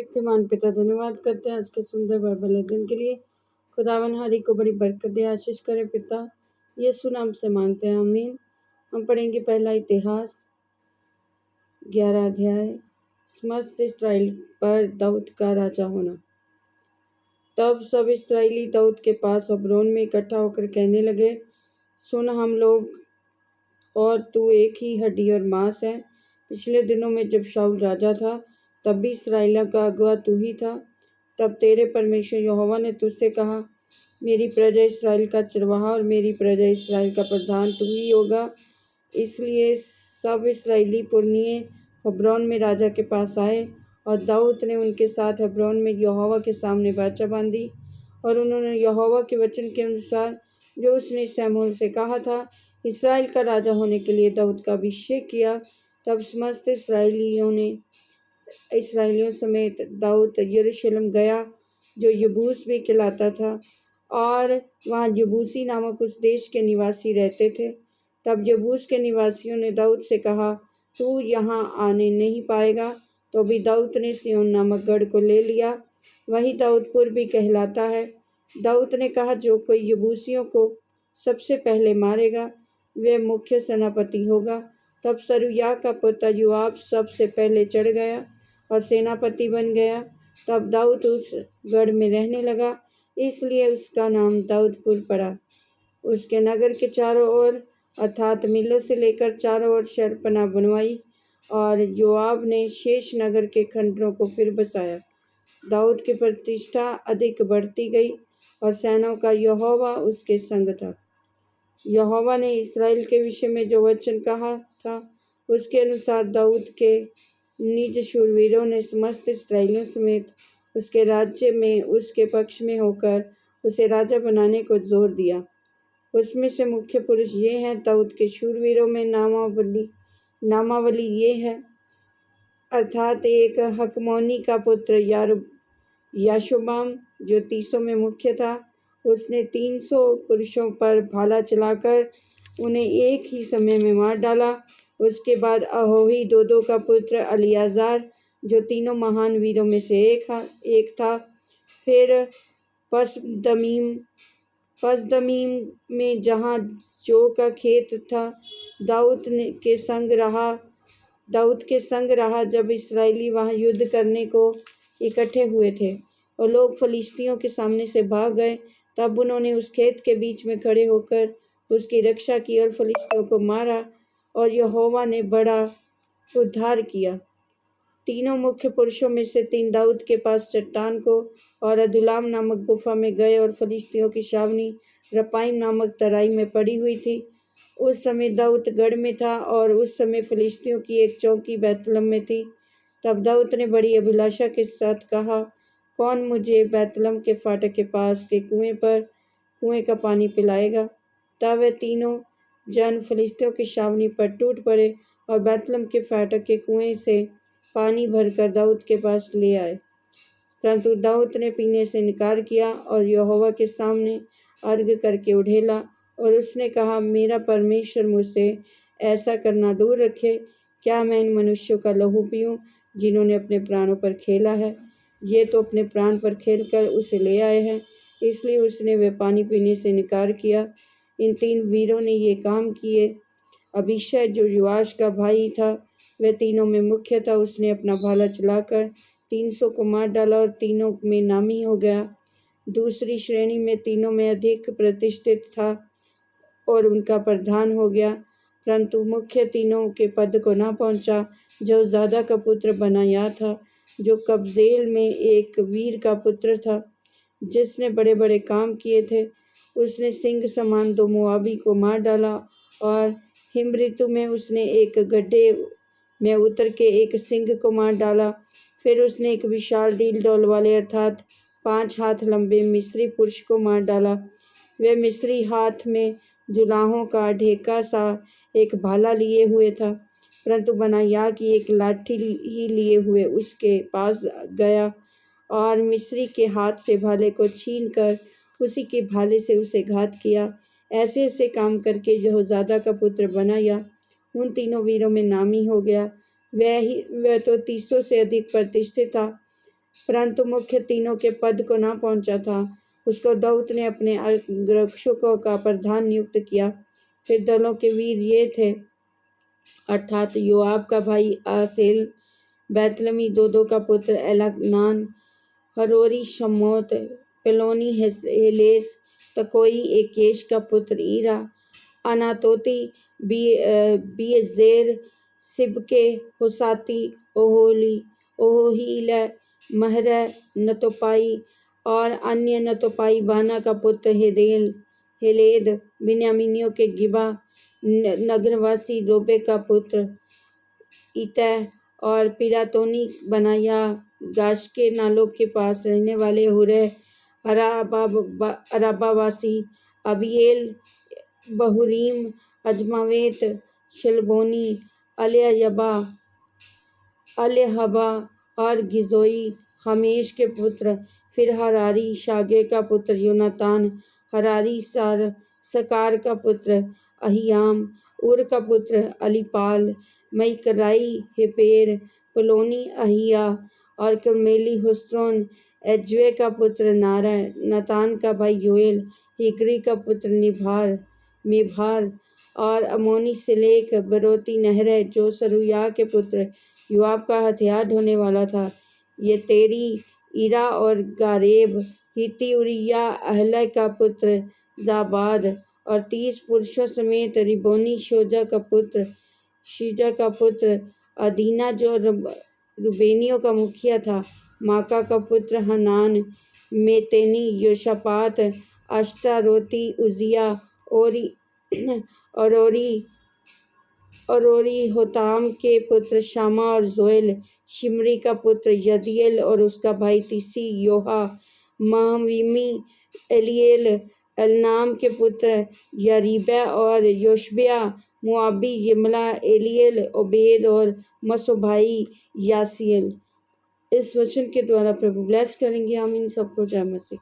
शक्तिमान पिता धन्यवाद करते हैं आज के सुंदर बाइबल अध्ययन के लिए। खुदावन हरी को बड़ी बरकत दे, आशीष करे पिता। यीशु नाम से मांगते हैं, आमीन। हम पढ़ेंगे पहला इतिहास 11 अध्याय, समस्त इस्राएल पर दाऊद का राजा होना। तब सब इस्राएली दाऊद के पास हब्रोन में इकट्ठा होकर कहने लगे, सुन, हम लोग और तू एक ही हड्डी और मांस है। पिछले दिनों में जब शाऊल राजा था तब भी इस्राएलियों का अगुआ तू ही था। तब तेरे परमेश्वर यहोवा ने तुझसे कहा, मेरी प्रजा इस्राएल का चरवाहा और मेरी प्रजा इस्राएल का प्रधान तू ही होगा। इसलिए सब इस्राएली पुरनिये हब्रोन में राजा के पास आए और दाऊद ने उनके साथ हब्रोन में यहोवा के सामने वाचा बांधी। और उन्होंने यहोवा के वचन के अनुसार जो उसने शमूएल से कहा था, इस्राएल का राजा होने के लिए दाऊद का अभिषेक किया। तब समस्त इस्राएलियों समेत दाऊद यरूशलेम गया, जो यबूस भी कहलाता था, और वहाँ यबूसी नामक उस देश के निवासी रहते थे। तब यबूस के निवासियों ने दाऊद से कहा, तू यहाँ आने नहीं पाएगा। तो भी दाऊद ने सिय्योन नामक गढ़ को ले लिया, वही दाऊदपुर भी कहलाता है। दाऊद ने कहा, जो कोई यबूसियों को सबसे पहले मारेगा वह मुख्य सेनापति होगा। तब सरूया का पुत्र योआब सबसे पहले चढ़ गया और सेनापति बन गया। तब दाऊद उस गढ़ में रहने लगा, इसलिए उसका नाम दाऊदपुर पड़ा। उसके नगर के चारों ओर अर्थात मिलो से लेकर चारों ओर शरपनाह बनवाई, और योआब ने शेष नगर के खंडरों को फिर बसाया। दाऊद की प्रतिष्ठा अधिक बढ़ती गई और सेनाओं का यहोवा उसके संग था। यहोवा ने इस्राएल के विषय में जो वचन कहा था, उसके अनुसार दाऊद के निज शूरवीरों ने समस्त इस्राएलियों समेत उसके राज्य में उसके पक्ष में होकर उसे राजा बनाने को जोर दिया। उसमें से मुख्य पुरुष ये हैं। दाऊद के शूरवीरों में नामावली ये है, अर्थात एक हकमोनी का पुत्र याशोबाम, जो 300 में मुख्य था। उसने 300 पुरुषों पर भाला चलाकर उन्हें एक ही समय में मार डाला। उसके बाद अहोही दोदो का पुत्र अलियाजार, जो तीनों महान वीरों में से एक था। फिर पसदमीम में जहाँ जो का खेत था, दाऊद के संग रहा जब इस्राएली वहाँ युद्ध करने को इकट्ठे हुए थे और लोग फलिश्तियों के सामने से भाग गए। तब उन्होंने उस खेत के बीच में खड़े होकर उसकी रक्षा की और फलिश्तियों को मारा, और यहोवा ने बड़ा उद्धार किया। तीनों मुख्य पुरुषों में से 3 दाऊद के पास चट्टान को और अदुल्लाम नामक गुफा में गए, और फलिश्तियों की छावनी रपाइम नामक तराई में पड़ी हुई थी। उस समय दाऊद गढ़ में था, और उस समय फलिश्तियों की एक चौकी बैतलहम में थी। तब दाऊद ने बड़ी अभिलाषा के साथ कहा, कौन मुझे बैतलहम के फाटक के पास के कुएं का पानी पिलाएगा। तब वे तीनों जन फलिश्तियों की छावनी पर टूट पड़े और बैतलहम के फाटक के कुएं से पानी भरकर दाऊद के पास ले आए। परंतु दाऊद ने पीने से इनकार किया और यहोवा के सामने अर्घ करके उठेला, और उसने कहा, मेरा परमेश्वर मुझसे ऐसा करना दूर रखे। क्या मैं इन मनुष्यों का लहू पीऊँ जिन्होंने अपने प्राणों पर खेला है। ये तो अपने प्राण पर खेलकर उसे ले आए हैं। इसलिए उसने वे पानी पीने से इनकार किया। इन 3 वीरों ने ये काम किए। अबीशै, जो योआश का भाई था, वह तीनों में मुख्य था। उसने अपना भाला चलाकर 300 को मार डाला और तीनों में नामी हो गया। दूसरी श्रेणी में तीनों में अधिक प्रतिष्ठित था और उनका प्रधान हो गया, परंतु मुख्य तीनों के पद को ना पहुंचा। जो ज़ादा का पुत्र बनाया था, जो कब्जेल में एक वीर का पुत्र था, जिसने बड़े बड़े काम किए थे, उसने सिंह समान 2 मोआबी को मार डाला, और हिम ऋतु में उसने एक गड्ढे में उतर के एक सिंह को मार डाला। फिर उसने एक विशाल डील डौल वाले अर्थात 5 हाथ लंबे मिस्री पुरुष को मार डाला। वह मिस्री हाथ में जुलाहों का ढेका सा एक भाला लिए हुए था, परंतु बनाया की एक लाठी ही लिए हुए उसके पास गया, और मिस्री के हाथ से भाले को छीन कर उसी के भाले से उसे घात किया। ऐसे ऐसे काम करके यहोजादा का पुत्र बनाया उन तीनों वीरों में नामी हो गया। वह तो 300 से अधिक प्रतिष्ठित था। परंतु मुख्य तीनों के पद को न पहुंचा था। उसको दाऊद ने अपने अंगरक्षकों का प्रधान नियुक्त किया। फिर दलों के वीर ये थे, अर्थात योआब का भाई आसेल, बैतलमी दोदो का पुत्र एलहनान, हरोरी शमोत, पेलोनी हेलेस, तकोई एकेश का पुत्र ईरा, अनातोती बीएजेर, सिबके, हुसाती, ओहोहील, महर, नतोपाई और अन्य नतोपाई बाना का पुत्र हेलेद, बिन्यामीनियों के गिबा नगरवासी रोबे का पुत्र इतै और पिरातोनी बनाया, गाश के नालों के पास रहने वाले हुरै, अराबावासी अबिएल, बहुरीम, अजमावेत, शलबोनी, अलेहबा और गिजोई, हमेश के पुत्र। फिर हरारी शागे का पुत्र योनातान, हरारी सकार का पुत्र अहियाम, उर का पुत्र अलीपाल, मईकराई हेपेर, पलोनी अहिया और कर्मेली हुस्रोन, एज्वे का पुत्र नारा, नतान का भाई योएल, हिगरी का पुत्र मेभार और अमोनी सिलेक, बरोती नहर, जो सरुया के पुत्र योआब का हथियार ढोने वाला था, ये तेरी, ईरा और गारेब, हिती उरिया, अहलै का पुत्र जाबाद और 30 पुरुषों समेत रिबोनी शीजा का पुत्र अदीना, जो रुबेनियों का मुखिया था, माका का पुत्र हनान, मेतेनी, योशापात, अश्तारोती, उजिया, अरोरी होताम के पुत्र शामा और जोएल, शिमरी का पुत्र यदिएल और उसका भाई तीसी, योहा, महमीमी, एलिएल, एलनाम के पुत्र यरीबै और योशबिया, मुआबी, यिमला, एलिएल, ओबेद और मसोभाई यासीएल। इस वचन के द्वारा प्रभु ब्लेस करेंगे। आमीन। सबको जय मसीह।